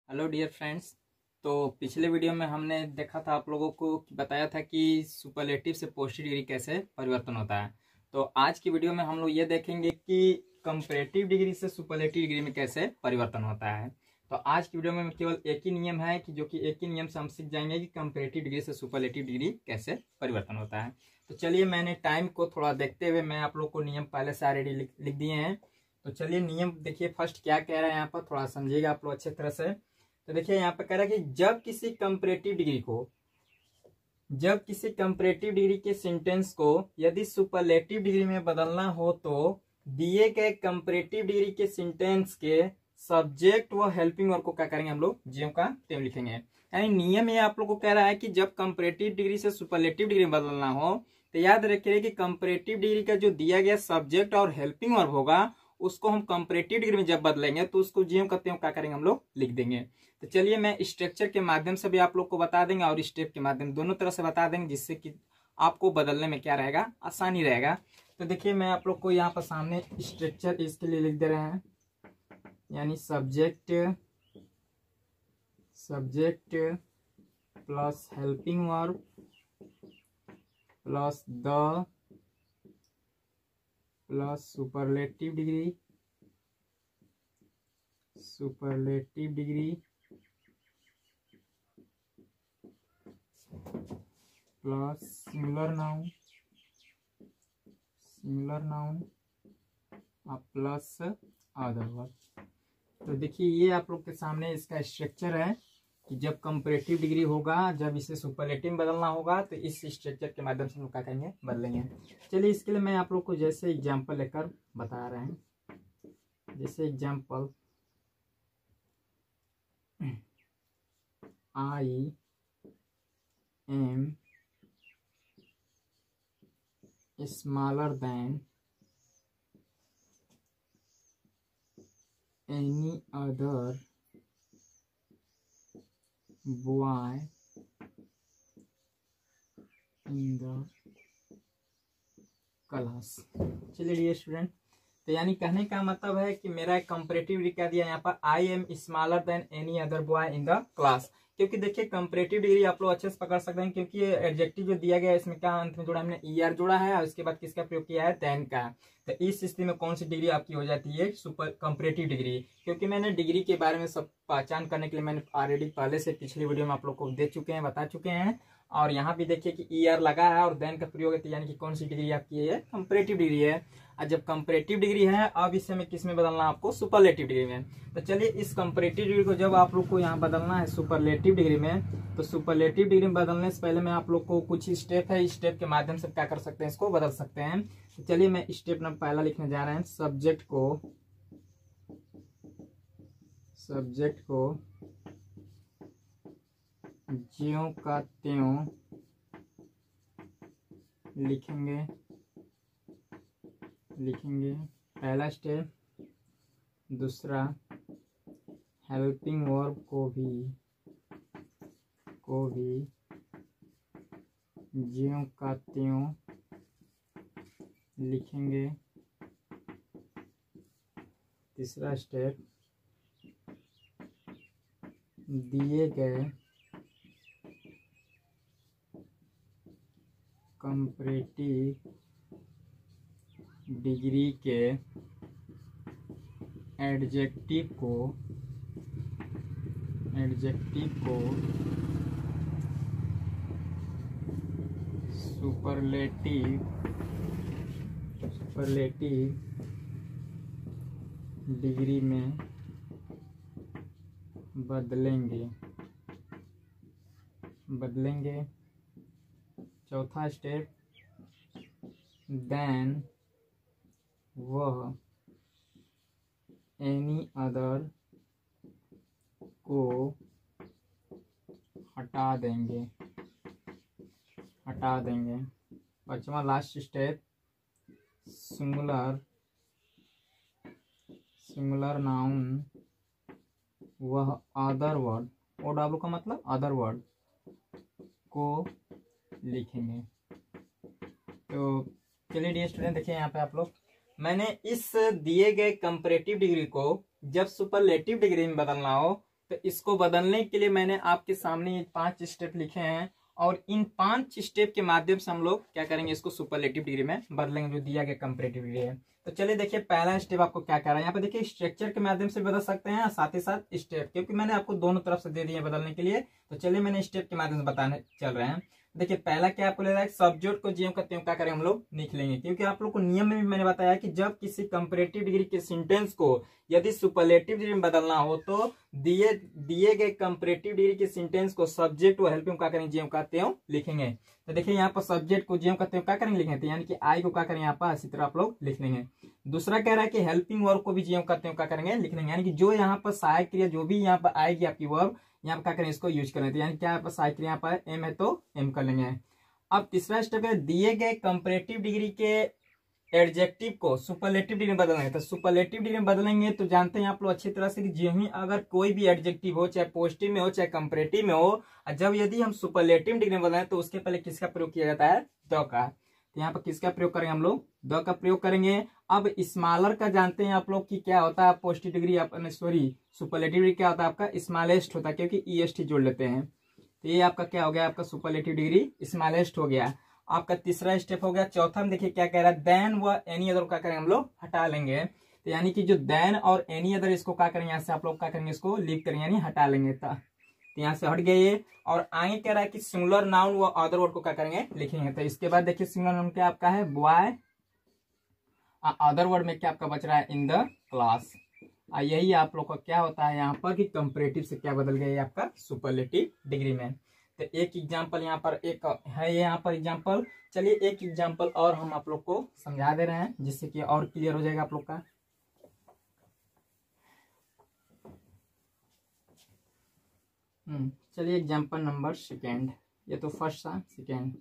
Hello dear friends. तो पिछले video में हमने देखा था, आप लोगों को बताया था कि सुपरलेटिव से पोस्टिव डिग्री कैसे परिवर्तन होता है। तो आज की वीडियो में हम लोग ये देखेंगे कि कंपैरेटिव डिग्री से सुपरलेटिव डिग्री में कैसे परिवर्तन होता है। तो आज की वीडियो में केवल एक ही नियम है कि एक ही नियम से हम सीख जाएंगे कि कंपैरेटिव डिग्री से सुपरलेटिव डिग्री कैसे परिवर्तन होता है। तो चलिए, मैंने टाइम को थोड़ा देखते हुए मैं आप लोग को नियम पहले से ऑलरेडी लिख दिए हैं। तो चलिए, नियम देखिए फर्स्ट क्या कह रहा है, यहाँ पर थोड़ा समझिएगा आप लोग अच्छे तरह से। तो देखिए यहाँ पे कह रहा है कि जब किसी कंपैरेटिव डिग्री के सेंटेंस को यदि सुपरलेटिव डिग्री में बदलना हो तो दिए गए कंपैरेटिव डिग्री के सेंटेंस के सब्जेक्ट व हेल्पिंग वर्ब को क्या करेंगे, हम लोग ज्यों का त्यों लिखेंगे। यानी नियम ये आप लोग को कह रहा है कि जब कंपैरेटिव डिग्री से सुपरलेटिव डिग्री में बदलना हो तो याद रखिए कि कंपैरेटिव डिग्री का जो दिया गया सब्जेक्ट और हेल्पिंग वर्ब होगा उसको हम कंपैरेटिव डिग्री में जब बदलेंगे तो उसको ज्यों का त्यों क्या करेंगे, हम लोग लिख देंगे। तो चलिए, मैं स्ट्रक्चर के माध्यम से भी आप लोग को बता देंगे और स्टेप के माध्यम दोनों तरह से बता देंगे, जिससे कि आपको बदलने में क्या रहेगा, आसानी रहेगा। तो देखिए, मैं आप लोग को यहाँ पर सामने स्ट्रक्चर इसके लिए लिख दे रहे हैं, यानी subject plus helping verb plus the plus superlative degree plus singular noun plus other verb. तो देखिए, ये आप लोग के सामने इसका स्ट्रक्चर है कि जब कंपैरेटिव डिग्री होगा, जब इसे सुपरलेटिव में बदलना होगा तो इस स्ट्रक्चर के माध्यम से हम लोग क्या करेंगे, बदलेंगे। चलिए, इसके लिए मैं आप लोग को जैसे एग्जांपल लेकर बता रहे हैं। जैसे example, I am smaller than any other boy in the class. चलिए डियर स्टूडेंट, तो यानी कहने का मतलब है कि मेरा एक कंपैरेटिव डिग्री क्या दिया यहाँ पर, I am smaller than any other boy in the class. क्योंकि देखिए, कंपैरेटिव डिग्री आप लोग अच्छे से पकड़ सकते हैं, क्योंकि ये एडजेक्टिव जो दिया गया है इसमें क्या अंत में जोड़ा, हमने ईआर जोड़ा है और उसके बाद किसका प्रयोग किया है, देन का। तो इस स्थिति में कौन सी डिग्री आपकी हो जाती है, सुपर कंपैरेटिव डिग्री। क्योंकि मैंने डिग्री के बारे में सब पहचान करने के लिए मैंने ऑलरेडी पहले से पिछली वीडियो में आप लोग को दे चुके हैं, बता चुके हैं। और यहाँ भी देखिए कि ईआर लगा है और देन का प्रयोग है, यानी कि कौन सी डिग्री आपकी है, कंपैरेटिव डिग्री है। और जब कंपैरेटिव डिग्री है, अब इसे में किस में बदलना है आपको, सुपरलेटिव डिग्री में। तो चलिए, इस कंपैरेटिव डिग्री को जब आप लोग को यहाँ बदलना है सुपरलेटिव डिग्री में, तो सुपरलेटिव डिग्री में बदलने से पहले मैं आप लोग को कुछ स्टेप है, स्टेप के माध्यम से क्या कर सकते हैं, इसको बदल सकते हैं। तो चलिए, मैं स्टेप नंबर पहला लिखने जा रहे हैं। सब्जेक्ट को ज्यों का त्यों लिखेंगे पहला स्टेप। दूसरा, हेल्पिंग वर्ब को भी ज्यों का त्यों लिखेंगे। तीसरा स्टेप, दिए गए कंपैरेटिव डिग्री के एडजेक्टिव को सुपरलेटिव डिग्री में बदलेंगे। चौथा स्टेप, देन वह एनी अदर को हटा देंगे। पांचवा लास्ट स्टेप, सिंगुलर नाउन वह अदर वर्ड, OW का मतलब अदर वर्ड को लिखेंगे। तो चलिए डियर स्टूडेंट, देखिए यहाँ पे आप लोग, मैंने इस दिए गए कंपैरेटिव डिग्री को जब सुपरलेटिव डिग्री में बदलना हो तो इसको बदलने के लिए मैंने आपके सामने ये 5 स्टेप लिखे हैं और इन 5 स्टेप के माध्यम से हम लोग क्या करेंगे, इसको सुपरलेटिव डिग्री में बदलेंगे जो दिया गया कंपैरेटिव डिग्री है। तो चलिए देखिए पहला स्टेप आपको क्या कह रहा है, यहाँ पे देखिए स्ट्रक्चर के माध्यम से बदल सकते हैं, साथ ही साथ स्टेप, क्योंकि मैंने आपको दोनों तरफ से दे दिए बदलने के लिए। तो चलिए मैंने स्टेप के माध्यम से बताने चल रहे हैं। देखिए पहला क्या आपको ले रहा है, सब्जेक्ट को ज्यों का त्यों क्या करें हम लोग लिख लेंगे, क्योंकि आप लोग को नियम में भी मैंने बताया कि जब किसी कंपैरेटिव डिग्री के सेंटेंस को यदि सुपरलेटिव डिग्री में बदलना हो तो दिए गए कंपैरेटिव डिग्री के सेंटेंस को सब्जेक्ट व हेल्पिंग क्या करेंगे, ज्यों का त्यों लिखेंगे। तो देखिए यहाँ पर सब्जेक्ट को ज्यों का त्यों क्या करेंगे लिखेंगे, यानी कि आई को क्या करेंगे यहाँ पर इसी तरह आप लोग लिख लेंगे। दूसरा कह रहा है कि हेल्पिंग वर्ब को भी ज्यों का त्यों क्या करेंगे लिख लेंगे, यानी कि जो यहाँ पर सहायक क्रिया जो भी यहाँ पर आएगी आपकी वर्ब, यहाँ पर क्या करें इसको यूज कर लेते हैं, यानी क्या यहाँ पर सहायक क्रिया यहाँ पर एम है तो एम कर लेंगे। अब तीसरा स्टेप है, दिए गए कंपैरेटिव डिग्री के एडजेक्टिव को सुपरलेटिव डिग्री में बदलेंगे। तो सुपरलेटिव डिग्री में बदलेंगे तो जानते हैं आप लोग अच्छी तरह से कि जो ही अगर कोई भी एडजेक्टिव हो, चाहे पॉजिटिव में हो चाहे कंपैरेटिव में हो, जब यदि हम सुपरलेटिव डिग्री में बदलें तो उसके पहले किसका प्रयोग किया जाता है, द का। तो यहाँ पर किसका प्रयोग करेंगे हम लोग, द का प्रयोग करेंगे। अब स्मॉलर का जानते हैं आप लोग कि क्या होता है, पॉजिटिव डिग्री अपने सॉरी सुपरलेटिव डिग्री क्या होता है आपका, स्मॉलेस्ट होता है, क्योंकि ईएसटी जोड़ लेते हैं। तो ये आपका क्या हो गया, आपका सुपरलेटिव डिग्री स्मॉलेस्ट हो गया। आपका तीसरा स्टेप हो गया। चौथा में देखिए क्या कह रहा है, देन व एनी अदर क्या करेंगे हम लोग हटा लेंगे। तो यानी कि जो देन और एनी अदर इसको क्या करेंगे, यहाँ से आप लोग क्या करेंगे इसको लीव करेंगे यानी हटा लेंगे। तो यहाँ से हट गए ये। और आगे कह रहा है कि सिंगुलर नाउन व अदर वर्ड को क्या करेंगे लिखेंगे। तो इसके बाद देखिए सिंगुलर नाउन क्या आपका है, बॉय, अदर वर्ड में क्या आपका बच रहा है, इन द क्लास। यही आप लोग का क्या होता है यहाँ पर कि कंपैरेटिव से क्या बदल गया आपका सुपरलेटिव डिग्री में। तो एक एग्जांपल यहाँ पर एक है, यहाँ पर एग्जांपल। चलिए एक एग्जांपल और हम आप लोग को समझा दे रहे हैं जिससे कि और क्लियर हो जाएगा आप लोग का। चलिए एग्जांपल नंबर सेकेंड, ये तो फर्स्ट था, second.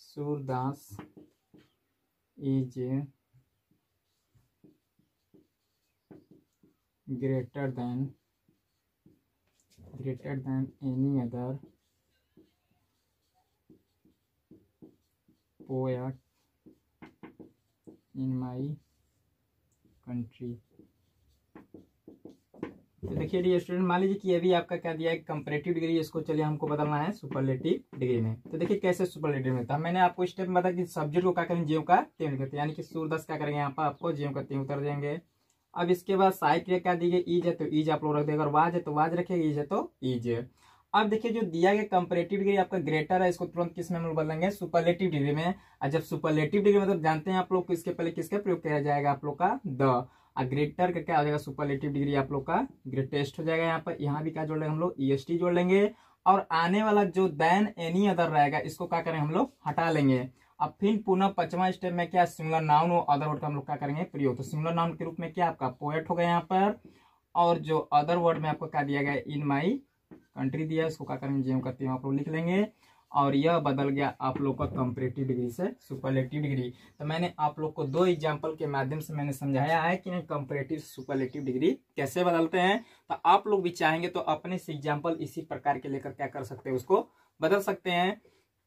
Surdas is greater than any other poet in my country। तो देखिए डियर स्टूडेंट, मान लीजिए कि अभी आपका क्या दिया है कंपैरेटिव डिग्री, इसको चलिए हमको बदलना है सुपरलेटिव डिग्री में। तो देखिए कैसे सुपरलेटिव में था, मैंने आपको स्टेप में बताया कि सब्जेक्ट को क्या करेंगे, ज्यों का त्यों लिखते, यानी कि सूरदास क्या करेंगे यहाँ पर आपको ज्यों का त्यों उतर देंगे। अब इसके बाद सहायक क्रिया क्या दी गई, ईज है तो ईज आप लोग रख देंगे, अगर वाज है तो वाज रखेंगे, ईज है तो ईज। अब देखिए जो दिया गया कंपैरेटिव डिग्री आपका ग्रेटर है, इसको तुरंत किस में हम लोग बदलेंगे, सुपरलेटिव डिग्री में। और जब सुपरलेटिव डिग्री मतलब जानते हैं आप लोग इसके पहले किसका प्रयोग किया जाएगा, आप लोग का द। ग्रेटर का क्या हो जाएगा, सुपरलेटिव डिग्री आप लोग का ग्रेटेस्ट हो जाएगा। यहाँ पर यहाँ भी क्या जोड़ लेंगे हम लोग, ईएसटी जोड़ लेंगे। और आने वाला जो देन एनी अदर रहेगा इसको क्या करें हम लोग हटा लेंगे। अब फिर पुनः 5वां स्टेप में क्या, सिंगुलर नाउन और अदर वर्ड का हम लोग क्या करेंगे प्रयोग। तो सिंगुलर नाउन के रूप में क्या आपका पोएट हो गया यहाँ पर, और जो अदर वर्ड में आपको क्या दिया गया, इन माई कंट्री दिया है, इसको क्या करेंगे ज्यों का त्यों आप लोग लिख लेंगे। और यह बदल गया आप लोग का कंपैरेटिव डिग्री से सुपरलेटिव डिग्री। तो मैंने आप लोग को 2 एग्जांपल के माध्यम से मैंने समझाया है कि कंपैरेटिव सुपरलेटिव डिग्री कैसे बदलते हैं। तो आप लोग भी चाहेंगे तो अपने से एग्जांपल इसी प्रकार के लेकर क्या कर सकते हैं, उसको बदल सकते हैं।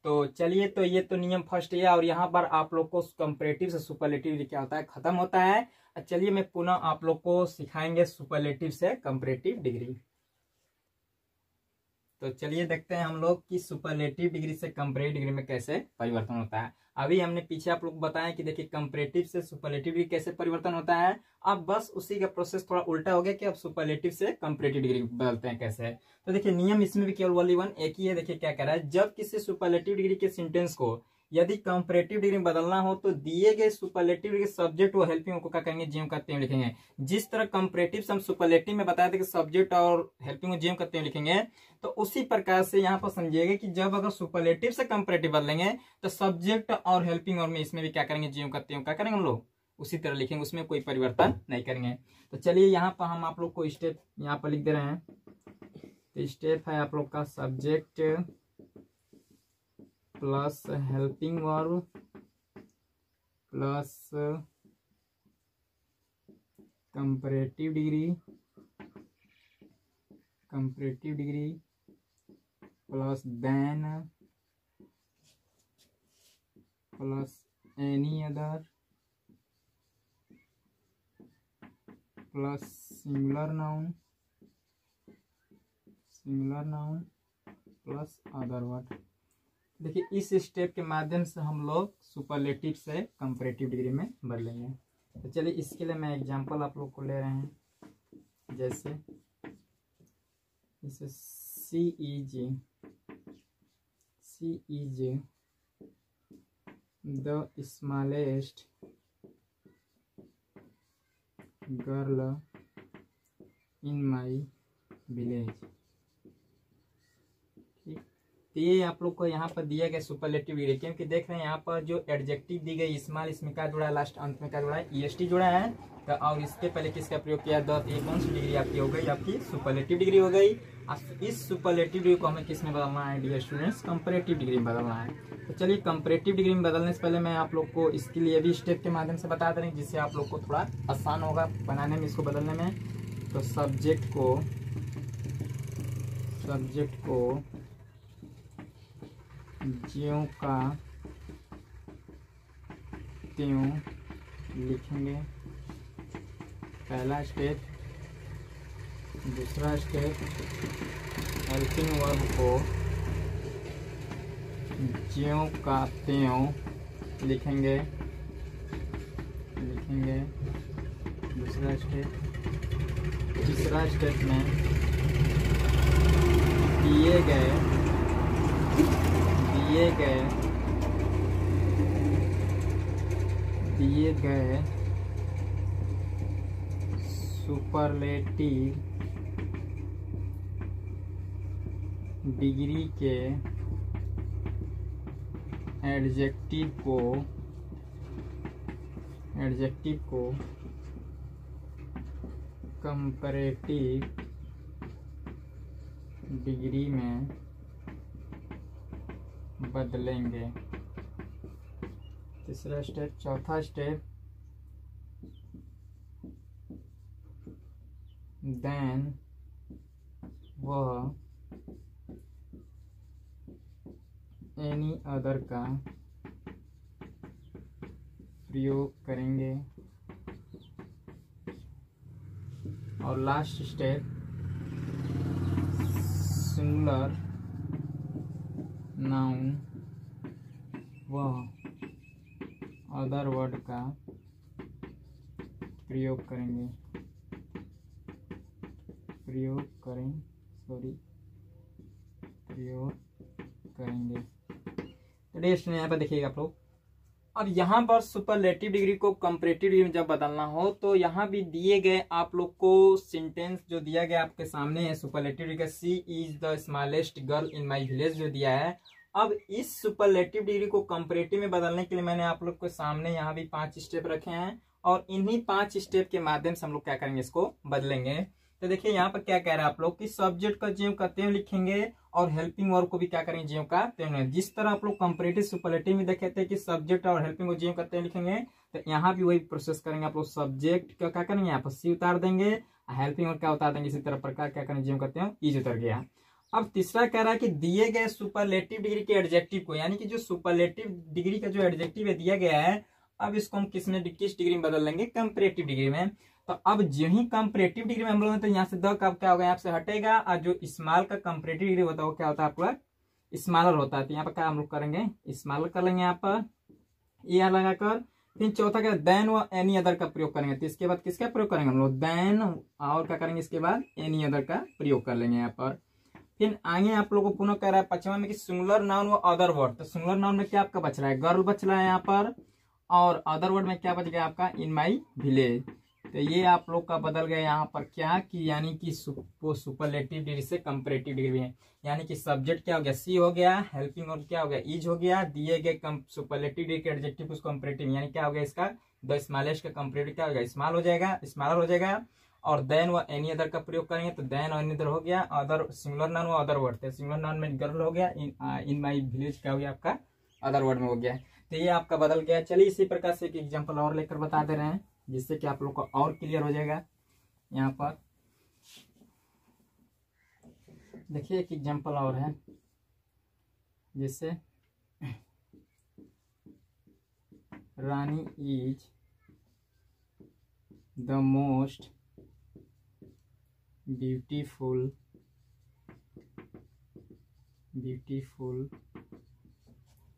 तो चलिए, तो ये तो नियम फर्स्ट है, और यहाँ पर आप लोग को कंपैरेटिव से सुपरलेटिव क्या होता है खत्म होता है। चलिए मैं पुनः आप लोग को सिखाएंगे सुपरलेटिव से कंपैरेटिव डिग्री। तो चलिए देखते हैं हम लोग कि सुपरलेटिव डिग्री से कंपैरेटिव डिग्री में कैसे परिवर्तन होता है। अभी हमने पीछे आप लोग बताया कि देखिए कंपैरेटिव से सुपरलेटिव डिग्री कैसे परिवर्तन होता है। अब बस उसी का प्रोसेस थोड़ा उल्टा हो गया कि अब सुपरलेटिव से कंपैरेटिव डिग्री बदलते हैं कैसे। तो देखिए नियम इसमें भी केवल ओनली वन एक ही है। देखिए क्या कह रहा है, जब किसी सुपरलेटिव डिग्री के सेंटेंस को यदि कंपैरेटिव डिग्री में बदलना हो तो दिए गए सुपरलेटिव डिग्री सब्जेक्ट और हेल्पिंग को क्या करेंगे, ज्यों का त्यों लिखेंगे। जिस तरह कंपैरेटिव से हम सुपरलेटिव में बताया था कि सब्जेक्ट और हेल्पिंग को ज्यों का त्यों लिखेंगे, तो उसी प्रकार से यहाँ पर समझिएगा कि जब अगर सुपरलेटिव से कंपैरेटिव बदलेंगे तो सब्जेक्ट और हेल्पिंग और में इसमें भी क्या करेंगे, ज्यों का त्यों क्या करेंगे हम लोग उसी तरह लिखेंगे, उसमें कोई परिवर्तन नहीं करेंगे। तो चलिए यहाँ पर हम आप लोग को स्टेप यहाँ पर लिख दे रहे हैं। तो स्टेप है आप लोग का subject plus helping verb plus comparative degree plus than plus any other plus singular noun plus other word. देखिए इस स्टेप के माध्यम से हम लोग सुपरलेटिव से कंपैरेटिव डिग्री में बदलेंगे। तो चलिए इसके लिए मैं एग्जांपल आप लोग को ले रहे हैं, जैसे इसे she is the smallest girl in my village. ठीक, तो ये आप लोग को यहाँ पर दिया गया सुपरलेटिव डिग्री, क्योंकि देख रहे हैं यहाँ पर जो एडजेक्टिव दी गई स्मॉल, इसमें क्या जुड़ा है, लास्ट अंत में क्या जुड़ा है, ईएसटी जुड़ा है। तो और इसके पहले किसका प्रयोग किया, द, ये कौन सी डिग्री आपकी हो गई, आपकी सुपरलेटिव डिग्री हो गई। इस सुपरलेटिव डिग्री को हमें किस में बदलना है डियर स्टूडेंट्स, कंपैरेटिव डिग्री में बदलना है। तो चलिए कंपैरेटिव डिग्री में बदलने से पहले मैं आप लोग को इसके लिए भी स्टेप के माध्यम से बता दे रहे हैं, जिससे आप लोग को थोड़ा आसान होगा बनाने में, इसको बदलने में। तो सब्जेक्ट को ज्यों का त्यों लिखेंगे, पहला स्टेप। दूसरा स्टेप, हेल्पिंग वर्ब को ज्यों का त्यों लिखेंगे। दूसरा स्टेप। तीसरा स्टेप में दिए गए सुपरलेटिव डिग्री के एडजेक्टिव को कंपैरेटिव डिग्री में बदलेंगे। तीसरा स्टेप। चौथा स्टेप, देन वह एनी अदर का प्रयोग करेंगे। और लास्ट स्टेप, सिंगुलर नाउन वह अदर वर्ड का प्रयोग करेंगे। तो नेक्स्ट यहाँ पर देखिएगा आप लोग, अब यहाँ पर सुपरलेटिव डिग्री को कंपैरेटिव डिग्री में जब बदलना हो तो यहाँ भी दिए गए आप लोग को सेंटेंस जो दिया गया आपके सामने है सुपरलेटिव डिग्री का, she is the smallest girl in my village जो दिया है। अब इस सुपरलेटिव डिग्री को कंपैरेटिव में बदलने के लिए मैंने आप लोग के सामने यहाँ भी 5 स्टेप रखे हैं, और इन्हीं 5 स्टेप के माध्यम से हम लोग क्या करेंगे, इसको बदलेंगे। तो देखिए यहाँ पर क्या कह रहा है आप लोग कि सब्जेक्ट का ज्यों का त्यों लिखेंगे और हेल्पिंग वर्ब को भी क्या करेंगे, ज्यों का त्यों। जिस तरह आप लोग कंपैरेटिव सुपरलेटिव में देखे थे कि सब्जेक्ट और हेल्पिंग को ज्यों का त्यों लिखेंगे, तो यहाँ भी वही प्रोसेस करेंगे आप लोग। सब्जेक्ट क्या करेंगे, यहाँ पर सी उतार देंगे, हेल्पिंग वर्ब क्या उतार देंगे, इसी तरह प्रकार क्या करेंगे, ज्यों का त्यों इज उतर गया। अब तीसरा कह रहा है कि दिए गए सुपरलेटिव डिग्री के एडजेक्टिव को, यानी कि जो सुपरलेटिव डिग्री का जो एडजेक्टिव है दिया गया है, अब इसको हम किस डिग्री में बदल लेंगे, कंपैरेटिव डिग्री में। तो अब जो ही कंपैरेटिव डिग्री में हम लोग तो यहाँ से द का क्या होगा, यहाँ से हटेगा, और जो स्मॉल का कंपैरेटिव डिग्री होता है वो क्या होता है आपका, स्मॉलर होता है। तो यहाँ पर क्या हम लोग करेंगे, स्मॉलर कर लेंगे यहाँ पर ये लगाकर। फिर चौथा क्या, देन व एनी अदर का प्रयोग करेंगे। तो इसके बाद किसका प्रयोग करेंगे हम लोग, देन, और क्या करेंगे इसके बाद एनी अदर का प्रयोग कर लेंगे यहाँ पर। फिर आगे आप लोगों को पुनः कह रहा है पांचवा में कि सिंगुलर नाउन व अदर वर्ड। तो सिंगुलर नाउन में क्या आपका बच रहा है, गर्ल बच रहा है यहाँ पर, और अदर वर्ड में क्या बच गया आपका, इन माई विलेज। तो ये आप लोग का बदल गया यहाँ पर क्या कि, यानी कि वो सुपरलेटिव डिग्री से कंपैरेटिव डिग्री है। यानी कि सब्जेक्ट क्या हो गया, सी हो गया, हेल्पिंग वर्ब क्या हो गया, इज हो गया, दिए गए सुपरलेटिव डिग्री के एडजेक्टिव उसको कंपैरेटिव, यानी क्या हो गया इसका, द स्मॉलेस्ट का कंपैरेटिव क्या हो गया, स्मॉल हो जाएगा, स्मॉलर हो जाएगा। और देन व एनी अदर का प्रयोग करेंगे तो देन और एनी अदर हो गया, अदर सिंगुलर नाउन व अदर वर्ड थे, सिंगुलर नाउन में गर्ल हो गया, इन माई विलेज क्या हो गया आपका, अदर वर्ड में हो गया। तो ये आपका बदल गया। चलिए इसी प्रकार से एक एग्जांपल और लेकर बता दे रहे हैं, जिससे कि आप लोग को और क्लियर हो जाएगा। यहाँ पर देखिए एक एग्जांपल और है, जिससे Rani is the most beautiful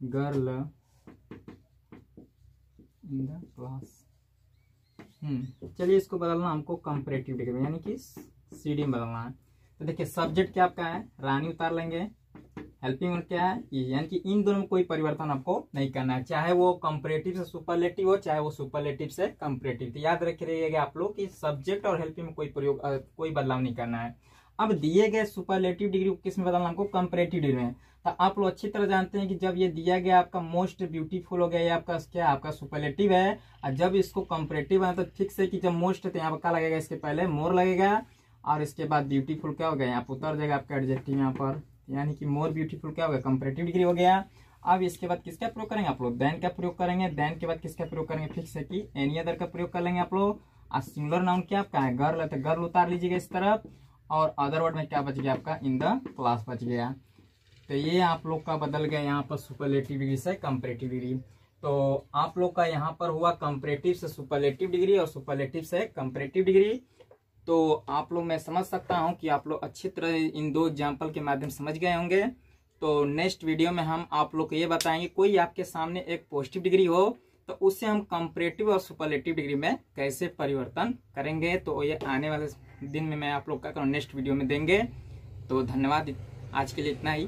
girl in the class. चलिए इसको बदलना हमको कंपैरेटिव डिग्री में, यानी कि सीडी में बदलना है। तो देखिए सब्जेक्ट क्या आपका है, रानी उतार लेंगे, हेल्पिंग वर्ब क्या है, यानी कि इन दोनों में कोई परिवर्तन आपको नहीं करना है, चाहे वो कंपैरेटिव से सुपरलेटिव हो, चाहे वो सुपरलेटिव से कंपैरेटिव। तो याद रख रहिएगा आप लोग कि सब्जेक्ट और हेल्पिंग में कोई बदलाव नहीं करना है। अब दिए गए सुपरलेटिव डिग्री को किस में बदलना, हमको कंपैरेटिव डिग्री में। तो आप लोग अच्छी तरह जानते हैं कि जब ये दिया गया आपका मोस्ट ब्यूटीफुल हो गया, ये आपका क्या आपका सुपरलेटिव है, और जब इसको कंपैरेटिव है तो फिक्स है कि जब मोस्ट है तो यहाँ पर क्या लगेगा, इसके पहले मोर लगेगा, और इसके बाद ब्यूटीफुल क्या हो गया, यहाँ पर उतर जाएगा आपका एडजेक्टिव यहाँ पर, यानी कि मोर ब्यूटीफुल क्या हो गया, कंपैरेटिव डिग्री हो गया। अब इसके बाद किसका प्रयोग करेंगे आप लोग, देन का प्रयोग करेंगे, देन के बाद किसका प्रयोग करेंगे, फिक्स है कि एनी अदर का प्रयोग कर लेंगे आप लोग। और सिंगुलर नाउन क्या आपका है, गर्ल है, तो गर्ल उतार लीजिएगा इस तरफ, और अदर वर्ड में क्या बच गया आपका, इन द क्लास बच गया। तो ये आप लोग का बदल गया यहाँ पर सुपरलेटिव डिग्री से कंपैरेटिव डिग्री। तो आप लोग का यहाँ पर हुआ कंपैरेटिव से सुपरलेटिव डिग्री और सुपरलेटिव से कंपैरेटिव डिग्री। तो आप लोग, मैं समझ सकता हूँ कि आप लोग अच्छी तरह इन दो एग्जाम्पल के माध्यम से समझ गए होंगे। तो नेक्स्ट वीडियो में हम आप लोग को ये बताएंगे, कोई आपके सामने एक पॉजिटिव डिग्री हो तो उससे हम कंपैरेटिव और सुपरलेटिव डिग्री में कैसे परिवर्तन करेंगे। तो ये आने वाले दिन में मैं आप लोग का नेक्स्ट वीडियो में देंगे। तो धन्यवाद, आज के लिए इतना ही।